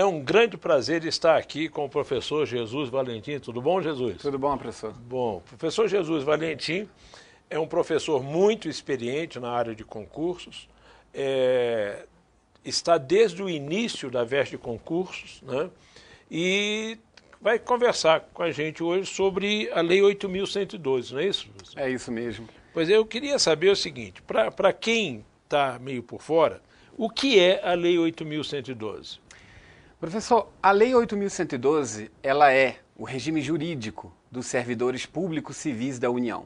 É um grande prazer estar aqui com o professor Jesus Valentim. Tudo bom, Jesus? Tudo bom, professor? Bom, o professor Jesus Valentim é um professor muito experiente na área de concursos, está desde o início da VES de concursos, né? E vai conversar com a gente hoje sobre a Lei 8.112, não é isso, professor? É isso mesmo. Pois eu queria saber o seguinte, para quem está meio por fora, o que é a Lei 8.112? Professor, a Lei 8.112, ela é o regime jurídico dos servidores públicos civis da União.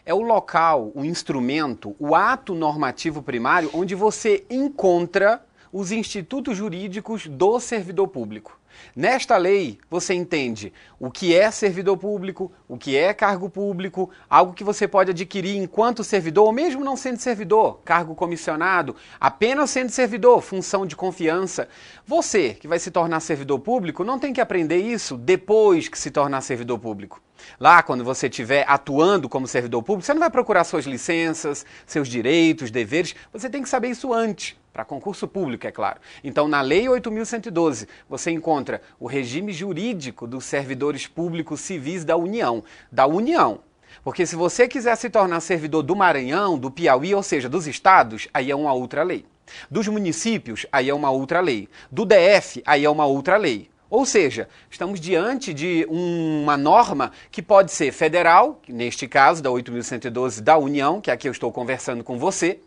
É o local, o instrumento, o ato normativo primário onde você encontra os institutos jurídicos do servidor público. Nesta lei, você entende o que é servidor público, o que é cargo público, algo que você pode adquirir enquanto servidor, ou mesmo não sendo servidor, cargo comissionado, apenas sendo servidor, função de confiança. Você, que vai se tornar servidor público, não tem que aprender isso depois que se tornar servidor público. Lá, quando você estiver atuando como servidor público, você não vai procurar suas licenças, seus direitos, deveres, você tem que saber isso antes. Para concurso público, é claro. Então, na Lei 8.112, você encontra o regime jurídico dos servidores públicos civis da União. Da União. Porque se você quiser se tornar servidor do Maranhão, do Piauí, ou seja, dos estados, aí é uma outra lei. Dos municípios, aí é uma outra lei. Do DF, aí é uma outra lei. Ou seja, estamos diante de uma norma que pode ser federal, neste caso, da 8.112 da União, que é aqui eu estou conversando com você,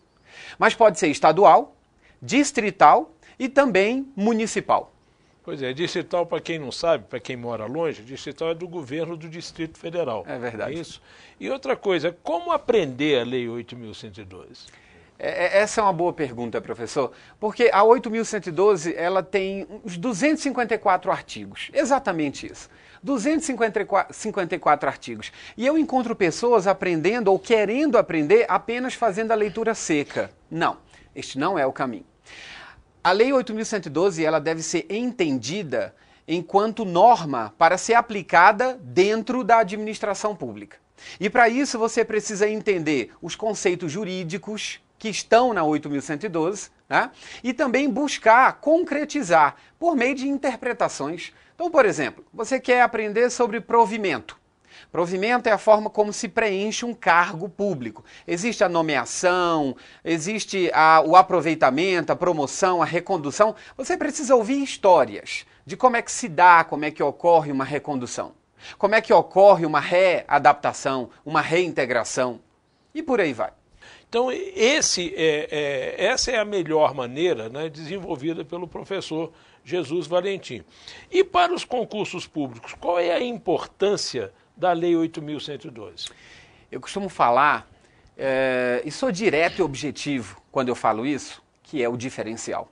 mas pode ser estadual, distrital e também municipal. Pois é, distrital, para quem não sabe, para quem mora longe, distrital é do governo do Distrito Federal. É verdade. É isso? E outra coisa, como aprender a Lei 8.112? Essa é uma boa pergunta, professor, porque a 8.112 ela tem uns 254 artigos, exatamente isso. 254 artigos. E eu encontro pessoas aprendendo ou querendo aprender apenas fazendo a leitura seca. Não, este não é o caminho. A Lei 8.112 ela deve ser entendida enquanto norma para ser aplicada dentro da administração pública. E para isso você precisa entender os conceitos jurídicos que estão na 8.112, né? E também buscar concretizar por meio de interpretações. Então, por exemplo, você quer aprender sobre provimento. Provimento é a forma como se preenche um cargo público. Existe a nomeação, existe o aproveitamento, a promoção, a recondução. Você precisa ouvir histórias de como é que se dá, como é que ocorre uma recondução. Como é que ocorre uma readaptação, uma reintegração e por aí vai. Então, essa é a melhor maneira, né, desenvolvida pelo professor Jesus Valentim. E para os concursos públicos, qual é a importância da Lei 8.112? Eu costumo falar, e sou direto e objetivo quando eu falo isso, que é o diferencial.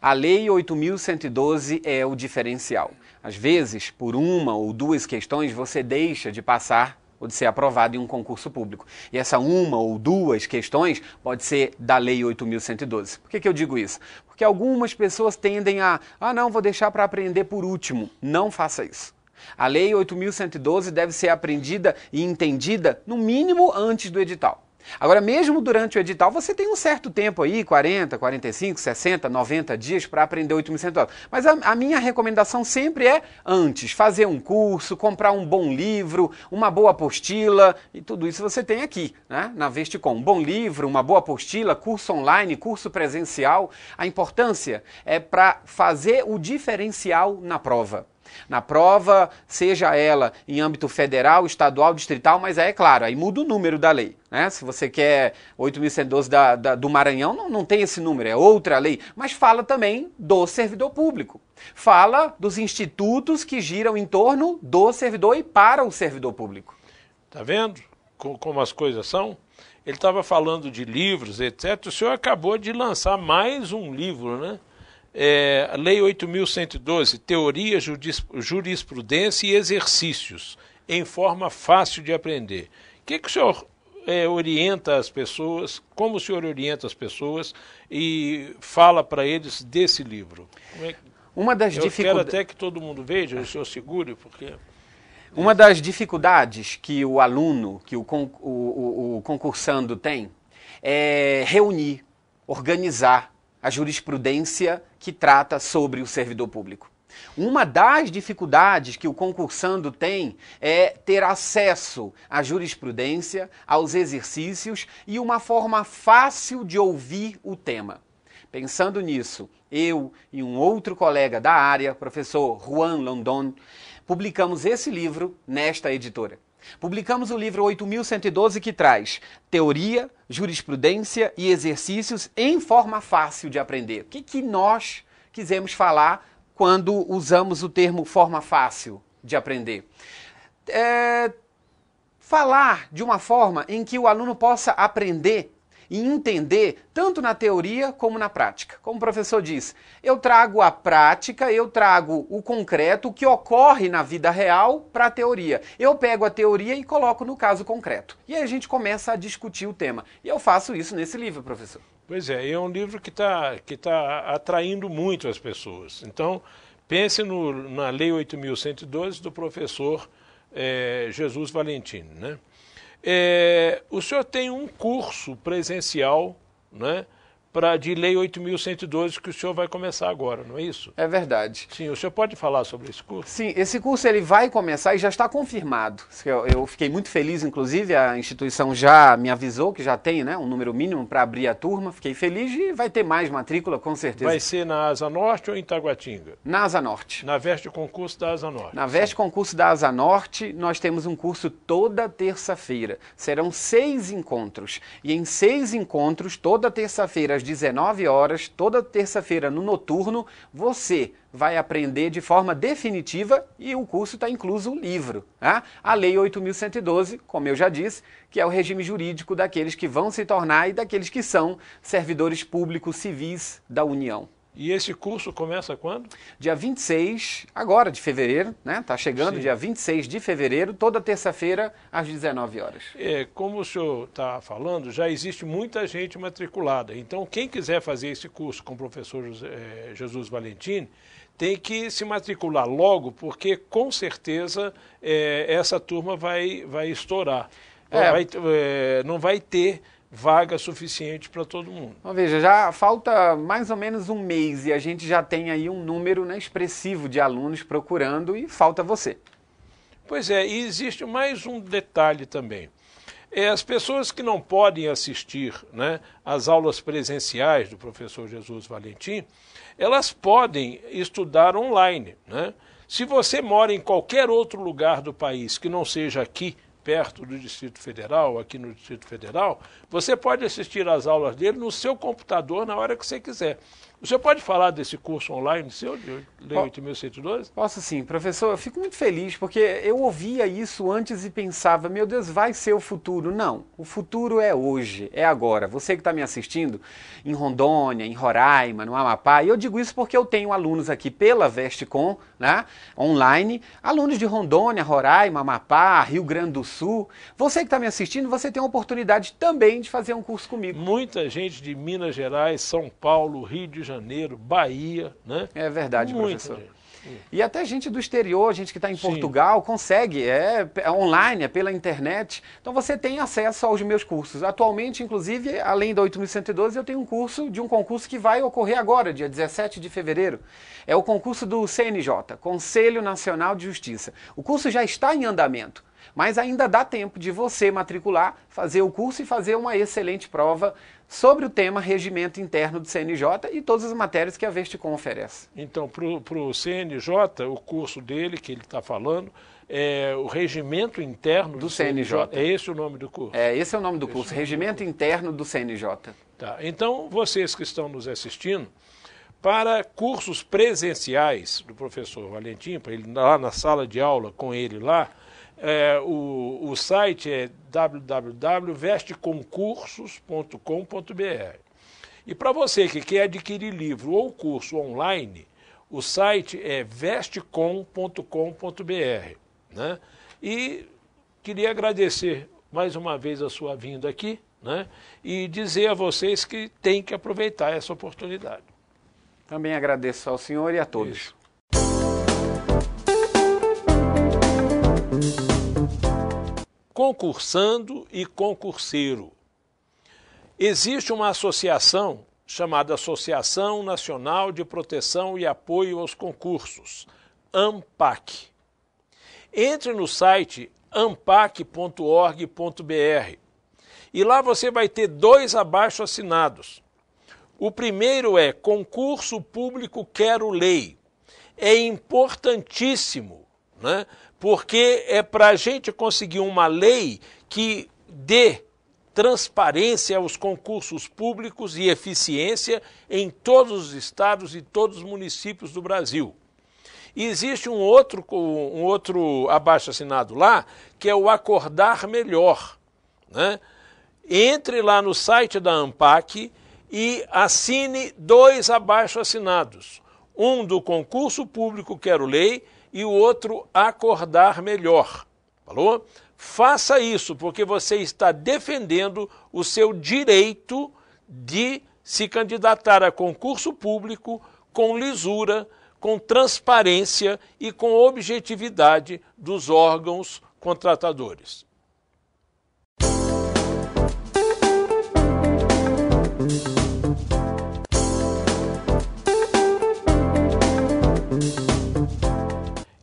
A Lei 8.112 é o diferencial. Às vezes, por uma ou duas questões, você deixa de passar ou de ser aprovado em um concurso público. E essa uma ou duas questões pode ser da Lei 8.112. Por que eu digo isso? Porque algumas pessoas tendem não, vou deixar para aprender por último. Não faça isso. A Lei 8.112 deve ser aprendida e entendida, no mínimo, antes do edital. Agora, mesmo durante o edital, você tem um certo tempo aí, 40, 45, 60, 90 dias para aprender 8.112. Mas a minha recomendação sempre é antes, fazer um curso, comprar um bom livro, uma boa apostila, e tudo isso você tem aqui, né? Na Vesticom. Um bom livro, uma boa apostila, curso online, curso presencial. A importância é para fazer o diferencial na prova. Na prova, seja ela em âmbito federal, estadual, distrital, mas é claro, aí muda o número da lei, né? Se você quer 8.112 do Maranhão, não tem esse número, é outra lei, mas fala também do servidor público. Fala dos institutos que giram em torno do servidor e para o servidor público. Tá vendo como as coisas são? Ele estava falando de livros, etc. O senhor acabou de lançar mais um livro, né? Lei 8.112, Teoria, Jurisprudência e Exercícios, em forma fácil de aprender. O que o senhor orienta as pessoas, como o senhor orienta as pessoas e fala para eles desse livro? Eu quero até que todo mundo veja, o senhor segure, porque... Uma das dificuldades que o aluno, que o concursando tem, é reunir, organizar a jurisprudência que trata sobre o servidor público. Uma das dificuldades que o concursando tem é ter acesso à jurisprudência, aos exercícios e uma forma fácil de ouvir o tema. Pensando nisso, eu e um outro colega da área, professor Juan London, publicamos esse livro nesta editora. Publicamos o livro 8.112, que traz teoria, jurisprudência e exercícios em forma fácil de aprender. O que nós quisemos falar quando usamos o termo forma fácil de aprender? Falar de uma forma em que o aluno possa aprender e entender tanto na teoria como na prática. Como o professor diz, eu trago a prática, eu trago o concreto, o que ocorre na vida real para a teoria. Eu pego a teoria e coloco no caso concreto. E aí a gente começa a discutir o tema. E eu faço isso nesse livro, professor. Pois é um livro que tá atraindo muito as pessoas. Então, pense na Lei 8.112 do professor Jesus Valentini, né? O senhor tem um curso presencial, né, de Lei 8.112 que o senhor vai começar agora, não é isso? É verdade. Sim, o senhor pode falar sobre esse curso? Sim, esse curso ele vai começar e já está confirmado. Eu fiquei muito feliz, inclusive, a instituição já me avisou que já tem, né, um número mínimo para abrir a turma. Fiquei feliz e vai ter mais matrícula, com certeza. Vai ser na Asa Norte ou em Taguatinga? Na Asa Norte. Na Veste Concurso da Asa Norte. Na Veste Concurso da Asa Norte, nós temos um curso toda terça-feira. Serão 6 encontros. E em 6 encontros, toda terça-feira às 19 horas, toda terça-feira no noturno, você vai aprender de forma definitiva e o curso está incluso o livro. Tá? A Lei 8.112, como eu já disse, que é o regime jurídico daqueles que vão se tornar e daqueles que são servidores públicos civis da União. E esse curso começa quando? Dia 26, agora de fevereiro, né? Tá chegando. Sim. Dia 26 de fevereiro, toda terça-feira, às 19 horas. Como o senhor está falando, já existe muita gente matriculada. Então, quem quiser fazer esse curso com o professor Jesus Valentini, tem que se matricular logo, porque com certeza essa turma vai estourar. Não vai ter vaga suficiente para todo mundo. Então, veja, já falta mais ou menos um mês e a gente já tem aí um número, né, expressivo de alunos procurando e falta você. Pois é, e existe mais um detalhe também. As pessoas que não podem assistir, né, às aulas presenciais do professor Jesus Valentim, elas podem estudar online, né? Se você mora em qualquer outro lugar do país que não seja aqui, perto do Distrito Federal, aqui no Distrito Federal, você pode assistir às aulas dele no seu computador na hora que você quiser. O senhor pode falar desse curso online seu, de Lei 8.112? Posso sim, professor. Eu fico muito feliz porque eu ouvia isso antes e pensava, meu Deus, vai ser o futuro. Não, o futuro é hoje, é agora. Você que está me assistindo em Rondônia, em Roraima, no Amapá, e eu digo isso porque eu tenho alunos aqui pela Vestcom, né, online, alunos de Rondônia, Roraima, Amapá, Rio Grande do Sul. Você que está me assistindo, você tem a oportunidade também de fazer um curso comigo. Muita gente de Minas Gerais, São Paulo, Rio de Janeiro, Bahia, né? É verdade, professor. E até gente do exterior, gente que está em Portugal, consegue, é online, é pela internet. Então você tem acesso aos meus cursos. Atualmente, inclusive, além da 8.112, eu tenho um curso de um concurso que vai ocorrer agora, dia 17 de fevereiro. É o concurso do CNJ, Conselho Nacional de Justiça. O curso já está em andamento, mas ainda dá tempo de você matricular, fazer o curso e fazer uma excelente prova sobre o tema regimento interno do CNJ e todas as matérias que a Vestcom oferece. Então, para o CNJ, o curso dele, que ele está falando, é o regimento interno do CNJ. É esse o nome do curso? Esse é o nome do curso, regimento interno do CNJ. Tá. Então, vocês que estão nos assistindo, para cursos presenciais do professor Valentim, para ele lá na sala de aula com ele lá, o site é www.vestconcursos.com.br. E para você que quer adquirir livro ou curso online, o site é vestcom.com.br, né? E queria agradecer mais uma vez a sua vinda aqui, né? E dizer a vocês que tem que aproveitar essa oportunidade. Também agradeço ao senhor e a todos. Isso. Concursando e concurseiro. Existe uma associação chamada Associação Nacional de Proteção e Apoio aos Concursos, ANPAC. Entre no site anpac.org.br e lá você vai ter 2 abaixo-assinados. O primeiro é Concurso Público Quero Lei. É importantíssimo, né? Porque é para a gente conseguir uma lei que dê transparência aos concursos públicos e eficiência em todos os estados e todos os municípios do Brasil. E existe um outro abaixo-assinado lá, que é o Acordar Melhor, né? Entre lá no site da ANPAC e assine 2 abaixo-assinados. Um do Concurso Público Quero Lei e o outro Acordar Melhor. Falou? Faça isso, porque você está defendendo o seu direito de se candidatar a concurso público com lisura, com transparência e com objetividade dos órgãos contratadores.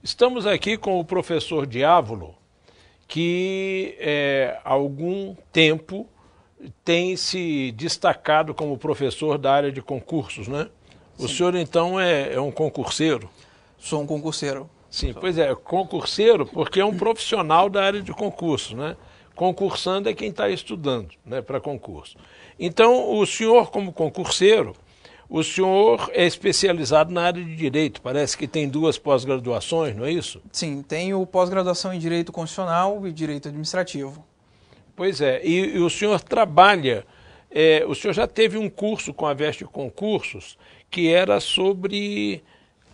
Estamos aqui com o professor Diávolo, que há algum tempo tem se destacado como professor da área de concursos, né? O senhor, então, é um concurseiro? Sou um concurseiro. Sim, pois é, concurseiro porque é um profissional da área de concursos, né? Concursando é quem está estudando, né, para concurso. Então, o senhor, como concurseiro, o senhor é especializado na área de Direito, parece que tem 2 pós-graduações, não é isso? Sim, tenho pós-graduação em Direito Constitucional e Direito Administrativo. Pois é, e o senhor trabalha, o senhor já teve um curso com a Veste Concursos que era sobre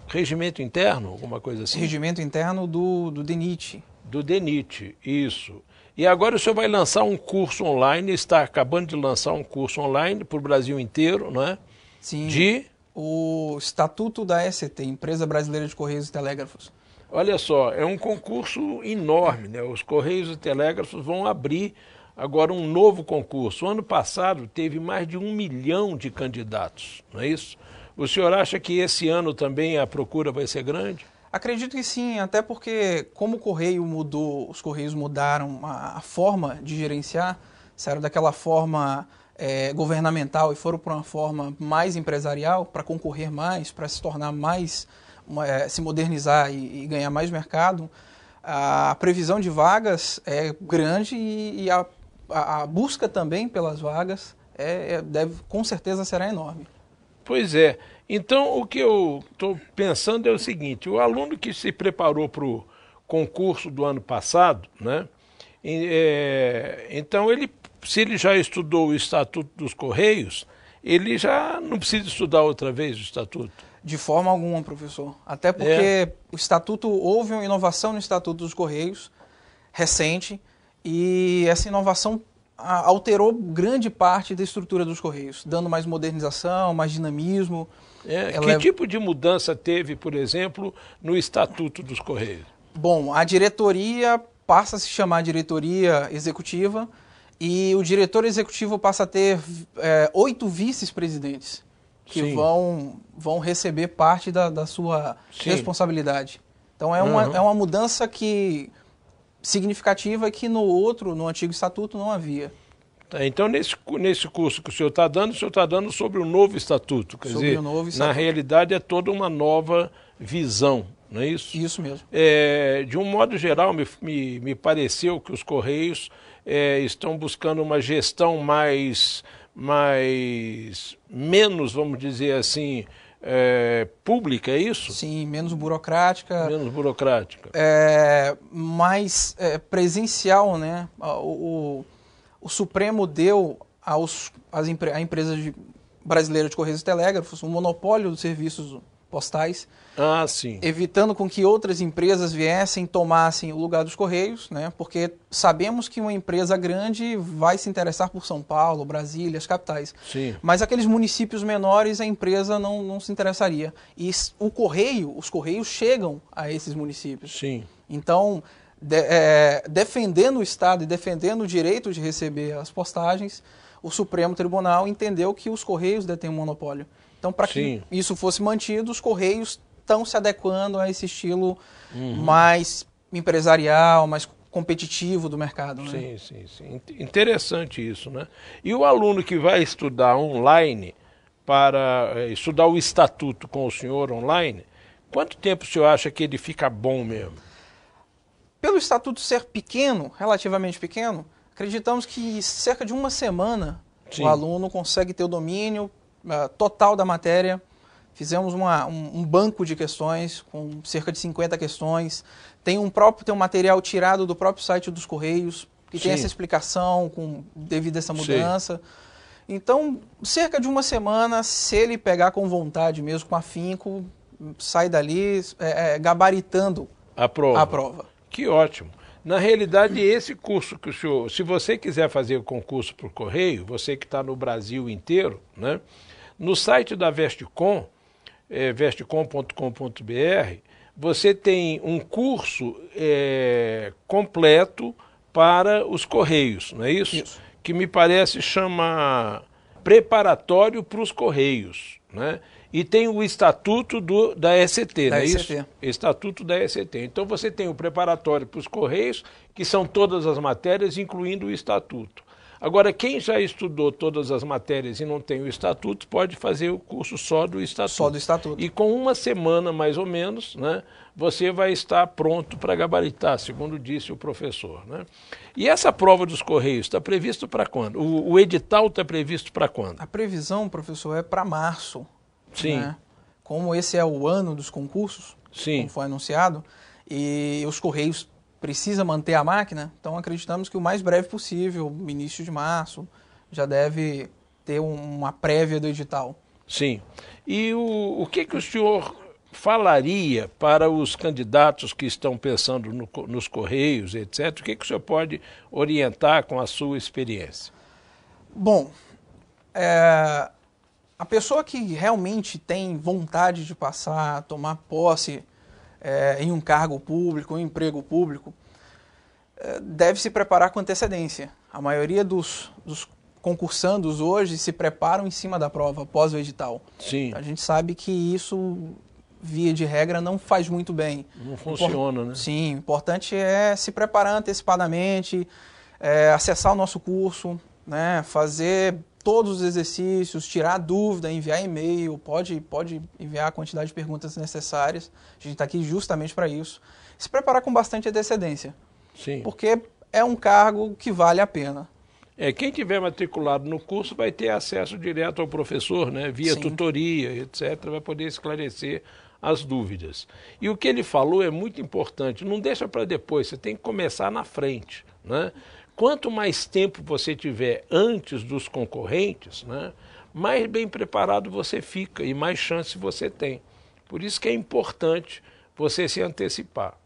regimento interno, alguma coisa assim? Regimento interno do DENIT. Do DENIT, isso. E agora o senhor vai lançar um curso online, está acabando de lançar um curso online para o Brasil inteiro, não é? Sim, de o Estatuto da ECT, Empresa Brasileira de Correios e Telégrafos. Olha só, é um concurso enorme, né? Os Correios e Telégrafos vão abrir agora um novo concurso. O ano passado teve mais de 1 milhão de candidatos, não é isso? O senhor acha que esse ano também a procura vai ser grande? Acredito que sim, até porque como o Correio mudou, os Correios mudaram a forma de gerenciar, saíram daquela forma governamental e foram para uma forma mais empresarial, para concorrer mais, para se tornar mais, se modernizar e ganhar mais mercado. A previsão de vagas é grande e a busca também pelas vagas com certeza será enorme. Pois é. Então, o que eu estou pensando é o seguinte, o aluno que se preparou para o concurso do ano passado, né? Então, se ele já estudou o Estatuto dos Correios, ele já não precisa estudar outra vez o Estatuto? De forma alguma, professor. Até porque o Estatuto, houve uma inovação no Estatuto dos Correios, recente, e essa inovação alterou grande parte da estrutura dos Correios, dando mais modernização, mais dinamismo. Que tipo de mudança teve, por exemplo, no Estatuto dos Correios? Bom, a diretoria passa a se chamar diretoria executiva e o diretor executivo passa a ter 8 vice-presidentes que vão receber parte da sua responsabilidade. Então é uma mudança significativa que no antigo estatuto não havia. Então, nesse curso que o senhor está dando sobre o novo estatuto. Quer dizer, o novo estatuto. Na realidade é toda uma nova visão, não é isso? Isso mesmo. De um modo geral, me pareceu que os Correios estão buscando uma gestão menos, vamos dizer assim, pública, é isso? Sim, menos burocrática. Menos burocrática. Mais presencial, né? O Supremo deu à empresa brasileira de Correios e Telégrafos um monopólio dos serviços postais, evitando com que outras empresas tomassem o lugar dos Correios, né? Porque sabemos que uma empresa grande vai se interessar por São Paulo, Brasília, as capitais. Sim. Mas aqueles municípios menores a empresa não se interessaria. E os Correios chegam a esses municípios. Sim. Então, defendendo o Estado e defendendo o direito de receber as postagens, o Supremo Tribunal entendeu que os Correios detêm um monopólio. Então, para que isso fosse mantido, os Correios estão se adequando a esse estilo mais empresarial, mais competitivo do mercado. Né? Sim. Interessante isso, né? E o aluno que vai estudar online, para estudar o estatuto com o senhor online, quanto tempo o senhor acha que ele fica bom mesmo? Pelo estatuto ser pequeno, relativamente pequeno, acreditamos que cerca de uma semana o aluno consegue ter o domínio total da matéria. Fizemos um banco de questões com cerca de 50 questões. Tem um material tirado do próprio site dos Correios, que tem essa explicação devido a essa mudança. Então, cerca de uma semana, se ele pegar com vontade mesmo, com afinco, sai dali gabaritando a prova. Que ótimo. Na realidade, esse curso que o senhor, se você quiser fazer o concurso por correio, você que está no Brasil inteiro, né, no site da Vestcom, vestcom.com.br, você tem um curso completo para os Correios, não é isso? Isso. Que me parece chama Preparatório para os Correios, né? E tem o Estatuto da ECT, não é isso? Estatuto da ECT. Então você tem o preparatório para os Correios, que são todas as matérias, incluindo o Estatuto. Agora, quem já estudou todas as matérias e não tem o Estatuto, pode fazer o curso só do Estatuto. Só do Estatuto. E com uma semana, mais ou menos, né, você vai estar pronto para gabaritar, segundo disse o professor. Né? E essa prova dos Correios está previsto para quando? O edital está previsto para quando? A previsão, professor, é para março. Sim. Né? Como esse é o ano dos concursos, como foi anunciado, e os Correios precisam manter a máquina, então acreditamos que o mais breve possível, início de março, já deve ter uma prévia do edital. Sim. E o que o senhor falaria para os candidatos que estão pensando nos Correios, etc.? O que o senhor pode orientar com a sua experiência? Bom, a pessoa que realmente tem vontade de passar, tomar posse em um cargo público, um emprego público, deve se preparar com antecedência. A maioria dos concursandos hoje se preparam em cima da prova, após o edital. Sim. A gente sabe que isso, via de regra, não faz muito bem. Não funciona, né? Sim, o importante é se preparar antecipadamente, acessar o nosso curso, né, fazer todos os exercícios, tirar dúvida, enviar e-mail, pode enviar a quantidade de perguntas necessárias. A gente está aqui justamente para isso. Se preparar com bastante antecedência. Sim. Porque é um cargo que vale a pena. Quem tiver matriculado no curso vai ter acesso direto ao professor, né, via tutoria, etc., vai poder esclarecer as dúvidas. E o que ele falou é muito importante, não deixa para depois, você tem que começar na frente, né? Quanto mais tempo você tiver antes dos concorrentes, né, mais bem preparado você fica e mais chance você tem. Por isso que é importante você se antecipar.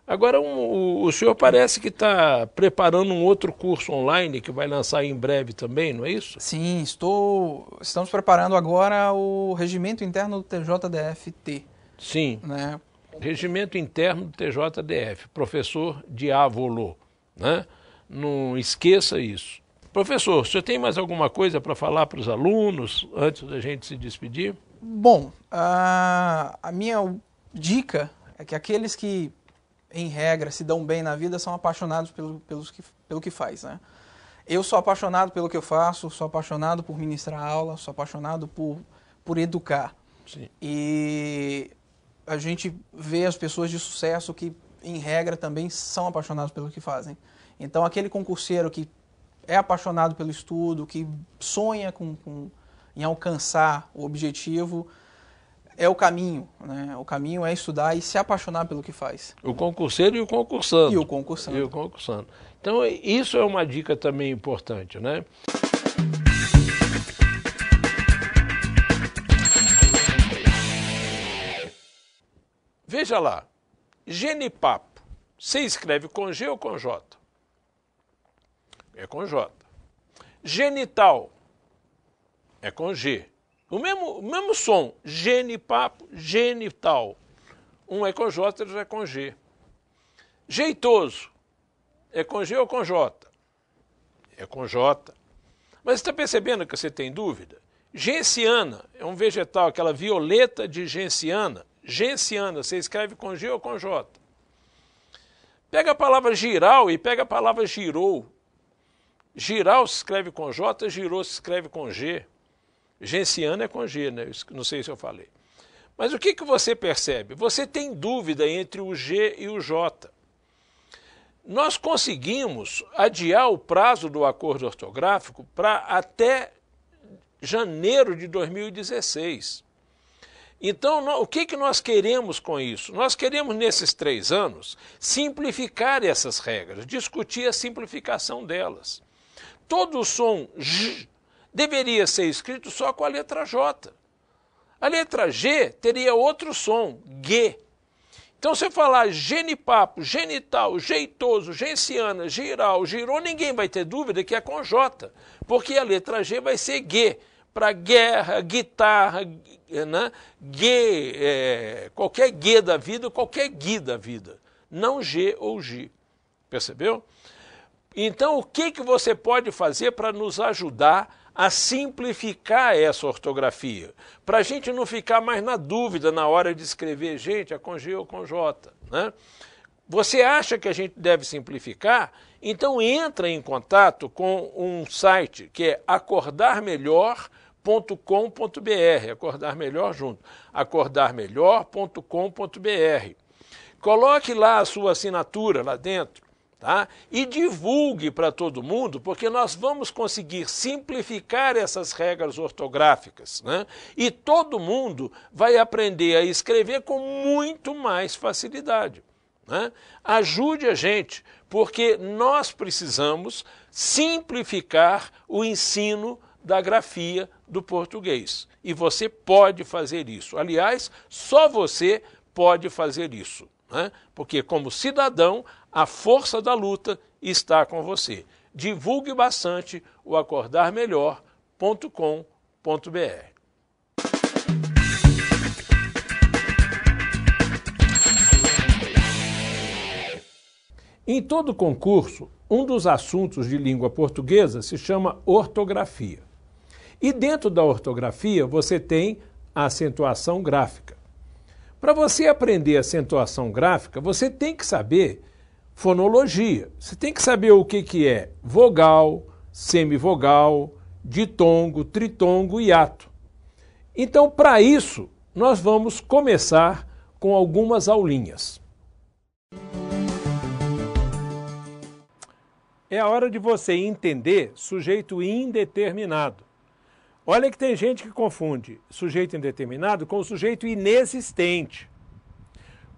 Agora, o senhor parece que está preparando um outro curso online que vai lançar em breve também, não é isso? Sim, estamos preparando agora o Regimento Interno do TJDF-T. Sim, né? Regimento Interno do TJDF, professor Diávolo, né? Não esqueça isso. Professor, o senhor tem mais alguma coisa para falar para os alunos antes da gente se despedir? Bom, a minha dica é que aqueles que, em regra, se dão bem na vida são apaixonados pelo que faz, né? Eu sou apaixonado pelo que eu faço, sou apaixonado por ministrar aula, sou apaixonado por educar. Sim. E a gente vê as pessoas de sucesso que, em regra, também são apaixonados pelo que fazem. Então, aquele concurseiro que é apaixonado pelo estudo, que sonha em alcançar o objetivo, é o caminho, né? O caminho é estudar e se apaixonar pelo que faz. O concurseiro e o concursando. E o concursando. E o concursando. Então, isso é uma dica também importante, né? Veja lá, genipapo, você escreve com G ou com J? É com J. Genital, é com G. O mesmo som, genipapo, genital. Um é com J, outro é com G. Jeitoso, é com G ou com J? É com J. Mas está percebendo que você tem dúvida? Genciana é um vegetal, aquela violeta de genciana. Genciana, você escreve com G ou com J. Pega a palavra giral e pega a palavra girou. Giral se escreve com J, girou se escreve com G. Genciana é com G, né? Não sei se eu falei. Mas o que você percebe? Você tem dúvida entre o G e o J. Nós conseguimos adiar o prazo do acordo ortográfico para até janeiro de 2016. Então, o que nós queremos com isso? Nós queremos, nesses 3 anos, simplificar essas regras, discutir a simplificação delas. Todo som J deveria ser escrito só com a letra J. A letra G teria outro som, G. Então, se eu falar genipapo, genital, jeitoso, genciana, giral, girou, ninguém vai ter dúvida que é com J, porque a letra G vai ser G, para guerra, guitarra, né? G, qualquer G da vida, qualquer Gui da vida, não G ou G, percebeu? Então, o que você pode fazer para nos ajudar a simplificar essa ortografia? Para a gente não ficar mais na dúvida na hora de escrever, gente, é com G ou com J, né? Você acha que a gente deve simplificar? Então entra em contato com um site que é acordarmelhor.com.br, acordar melhor junto, acordarmelhor.com.br. Coloque lá a sua assinatura lá dentro. Tá? E divulgue para todo mundo, porque nós vamos conseguir simplificar essas regras ortográficas, né? E todo mundo vai aprender a escrever com muito mais facilidade, né? Ajude a gente, porque nós precisamos simplificar o ensino da grafia do português. E você pode fazer isso. Aliás, só você pode fazer isso, né? Porque, como cidadão, a força da luta está com você. Divulgue bastante o acordarmelhor.com.br. Em todo concurso, um dos assuntos de língua portuguesa se chama ortografia. E dentro da ortografia você tem a acentuação gráfica. Para você aprender acentuação gráfica, você tem que saber fonologia. Você tem que saber o que é vogal, semivogal, ditongo, tritongo e hiato. Então, para isso, nós vamos começar com algumas aulinhas. É a hora de você entender sujeito indeterminado. Olha que tem gente que confunde sujeito indeterminado com o sujeito inexistente.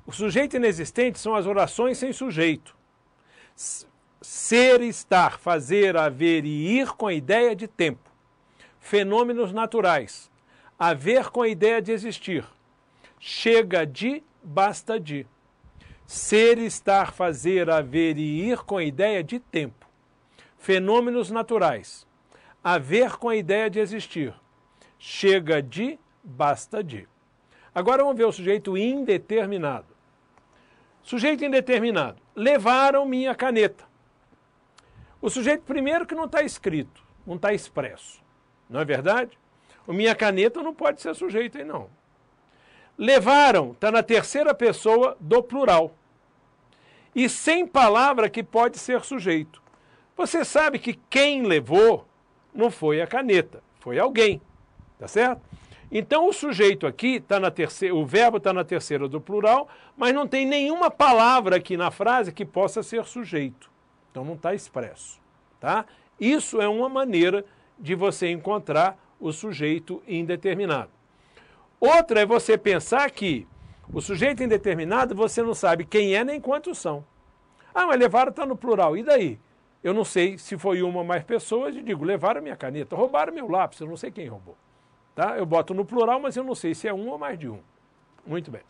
O sujeito inexistente são as orações sem sujeito. Ser, estar, fazer, haver e ir com a ideia de tempo. Fenômenos naturais. Haver com a ideia de existir. Chega de, basta de. Ser, estar, fazer, haver e ir com a ideia de tempo. Fenômenos naturais. Haver com a ideia de existir. Chega de, basta de. Agora vamos ver o sujeito indeterminado. Sujeito indeterminado. Levaram minha caneta. O sujeito primeiro que não está escrito, não está expresso. Não é verdade? O minha caneta não pode ser sujeito aí não. Levaram está na terceira pessoa do plural. E sem palavra que pode ser sujeito. Você sabe que quem levou não foi a caneta, foi alguém. Tá certo? Então o sujeito aqui está na terceira, o verbo está na terceira do plural, mas não tem nenhuma palavra aqui na frase que possa ser sujeito. Então não está expresso, tá? Isso é uma maneira de você encontrar o sujeito indeterminado. Outra é você pensar que o sujeito indeterminado você não sabe quem é nem quantos são. Ah, mas levaram está no plural, e daí? Eu não sei se foi uma ou mais pessoas e digo, levaram minha caneta, roubaram meu lápis, eu não sei quem roubou. Tá? Eu boto no plural, mas eu não sei se é um ou mais de um. Muito bem.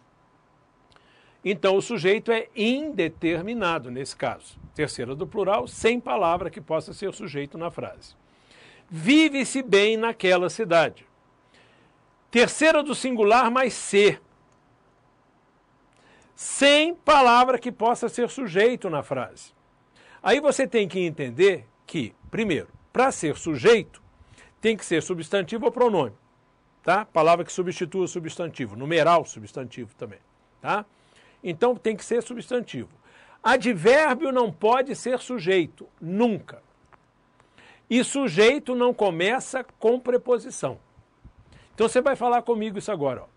Então, o sujeito é indeterminado nesse caso. Terceira do plural, sem palavra que possa ser sujeito na frase. Vive-se bem naquela cidade. Terceira do singular, mais ser. Sem palavra que possa ser sujeito na frase. Aí você tem que entender que, primeiro, para ser sujeito, tem que ser substantivo ou pronome. Tá? Palavra que substitua o substantivo. Numeral substantivo também. Tá? Então tem que ser substantivo. Advérbio não pode ser sujeito, nunca. E sujeito não começa com preposição. Então você vai falar comigo isso agora. Ó.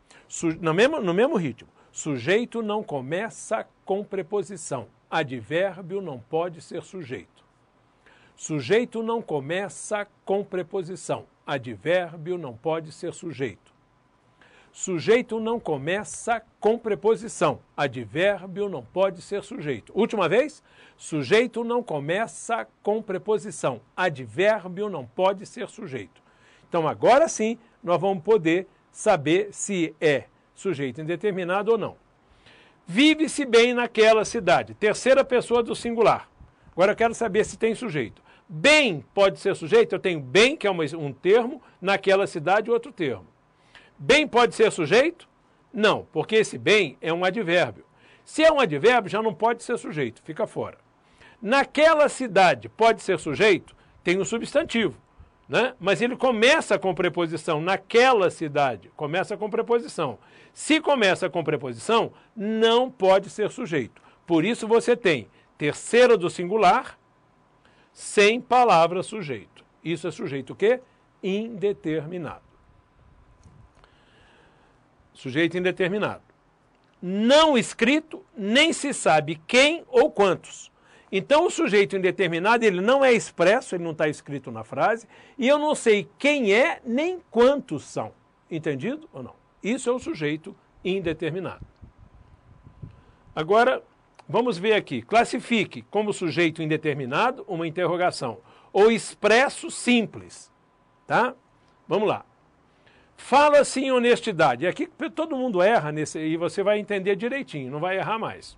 No mesmo ritmo. Sujeito não começa com preposição. Advérbio não pode ser sujeito. Sujeito não começa com preposição. Advérbio não pode ser sujeito. Sujeito não começa com preposição. Advérbio não pode ser sujeito. Última vez. Sujeito não começa com preposição. Advérbio não pode ser sujeito. Então, agora sim, nós vamos poder saber se é sujeito indeterminado ou não. Vive-se bem naquela cidade. Terceira pessoa do singular. Agora eu quero saber se tem sujeito. Bem pode ser sujeito? Eu tenho bem, que é um termo, naquela cidade, outro termo. Bem pode ser sujeito? Não, porque esse bem é um advérbio. Se é um advérbio, já não pode ser sujeito, fica fora. Naquela cidade pode ser sujeito? Tem um substantivo, né? Mas ele começa com preposição. Naquela cidade, começa com preposição. Se começa com preposição, não pode ser sujeito. Por isso você tem terceira do singular, sem palavra sujeito. Isso é sujeito o quê? Indeterminado. Sujeito indeterminado. Não escrito, nem se sabe quem ou quantos. Então o sujeito indeterminado, ele não é expresso, ele não está escrito na frase, e eu não sei quem é nem quantos são. Entendido ou não? Isso é o sujeito indeterminado. Agora, vamos ver aqui. Classifique como sujeito indeterminado uma interrogação. Ou expresso simples. Tá? Vamos lá. Fala-se em honestidade. Aqui todo mundo erra nesse, e você vai entender direitinho, não vai errar mais.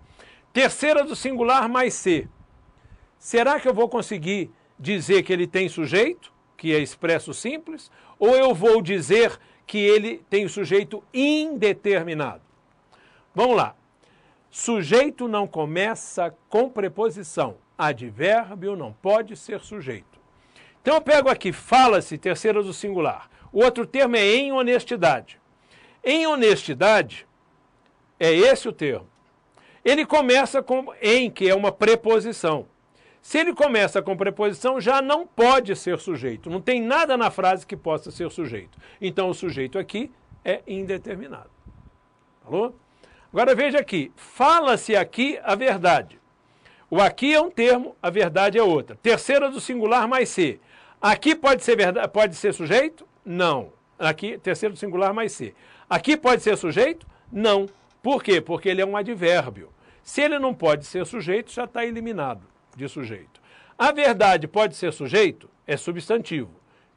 Terceira do singular mais C. Será que eu vou conseguir dizer que ele tem sujeito, que é expresso simples, ou eu vou dizer que ele tem sujeito indeterminado? Vamos lá. Sujeito não começa com preposição. Advérbio não pode ser sujeito. Então eu pego aqui, fala-se, terceira do singular. O outro termo é em honestidade. Em honestidade, é esse o termo. Ele começa com em, que é uma preposição. Se ele começa com preposição, já não pode ser sujeito. Não tem nada na frase que possa ser sujeito. Então o sujeito aqui é indeterminado. Falou? Agora veja aqui. Fala-se aqui a verdade. O aqui é um termo, a verdade é outra. Terceira do singular mais C. Aqui pode ser verdade, pode ser sujeito? Não. Aqui, terceiro do singular mais C. Aqui pode ser sujeito? Não. Por quê? Porque ele é um advérbio. Se ele não pode ser sujeito, já está eliminado de sujeito. A verdade pode ser sujeito? É substantivo.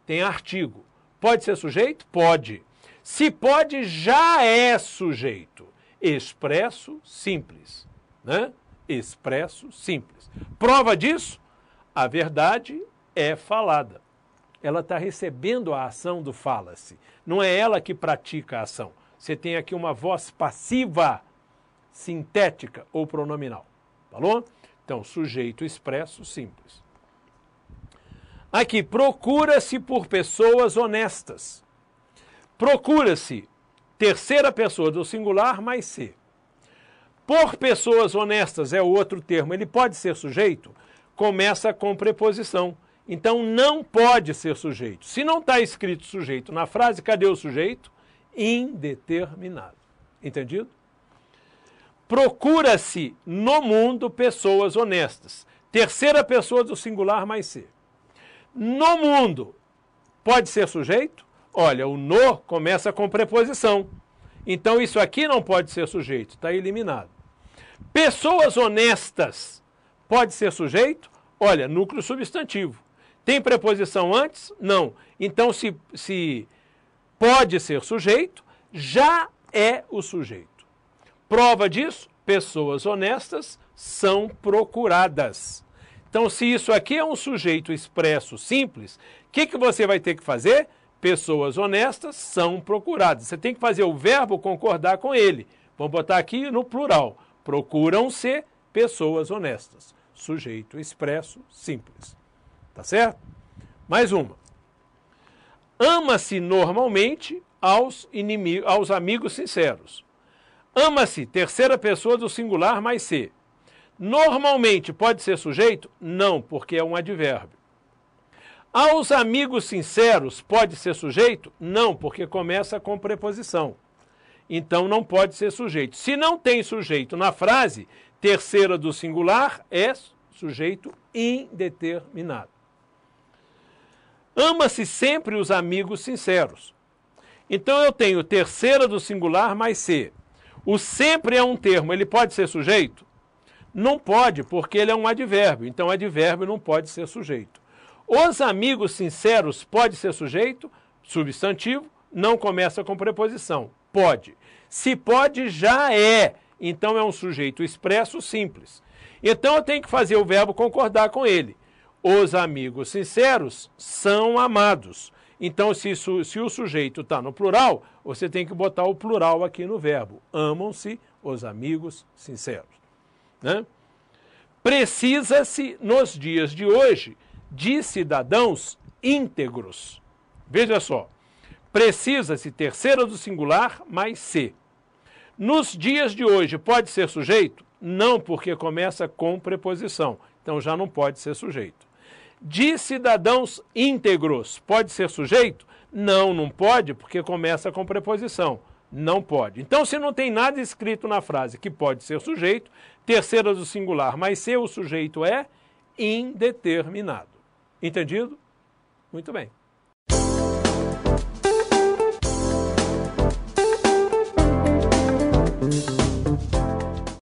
Tem artigo. Pode ser sujeito? Pode. Se pode, já é sujeito. Expresso simples. Né? Expresso simples. Prova disso? A verdade é falada. Ela está recebendo a ação do fala-se. Não é ela que pratica a ação. Você tem aqui uma voz passiva, sintética ou pronominal. Falou? Então, sujeito expresso simples. Aqui, procura-se por pessoas honestas. Procura-se, terceira pessoa do singular mais C. Por pessoas honestas é o outro termo. Ele pode ser sujeito? Começa com preposição. Então, não pode ser sujeito. Se não está escrito sujeito na frase, cadê o sujeito? Indeterminado. Entendido? Procura-se no mundo pessoas honestas. Terceira pessoa do singular mais C. No mundo, pode ser sujeito? Olha, o no começa com preposição. Então, isso aqui não pode ser sujeito. Está eliminado. Pessoas honestas, pode ser sujeito? Olha, núcleo substantivo. Tem preposição antes? Não. Então, se pode ser sujeito, já é o sujeito. Prova disso? Pessoas honestas são procuradas. Então, se isso aqui é um sujeito expresso simples, o que você vai ter que fazer? Pessoas honestas são procuradas. Você tem que fazer o verbo concordar com ele. Vamos botar aqui no plural. Procuram-se pessoas honestas. Sujeito expresso simples. Tá certo? Mais uma. Ama-se normalmente aos amigos sinceros. Ama-se, terceira pessoa do singular mais se. Normalmente pode ser sujeito? Não, porque é um advérbio. Aos amigos sinceros pode ser sujeito? Não, porque começa com preposição. Então não pode ser sujeito. Se não tem sujeito na frase, terceira do singular é sujeito indeterminado. Ama-se sempre os amigos sinceros. Então eu tenho terceira do singular mais se. O sempre é um termo, ele pode ser sujeito? Não pode, porque ele é um advérbio. Então advérbio não pode ser sujeito. Os amigos sinceros pode ser sujeito? Substantivo, não começa com preposição. Pode. Se pode, já é. Então é um sujeito expresso simples. Então eu tenho que fazer o verbo concordar com ele. Os amigos sinceros são amados. Então se o sujeito está no plural, você tem que botar o plural aqui no verbo. Amam-se os amigos sinceros. Né? Precisa-se, nos dias de hoje, de cidadãos íntegros. Veja só. Precisa-se, terceira do singular, mais se. Nos dias de hoje, pode ser sujeito? Não, porque começa com preposição. Então já não pode ser sujeito. De cidadãos íntegros, pode ser sujeito? Não, não pode, porque começa com preposição. Não pode. Então, se não tem nada escrito na frase que pode ser sujeito, terceira do singular, mas se o sujeito é indeterminado. Entendido? Muito bem.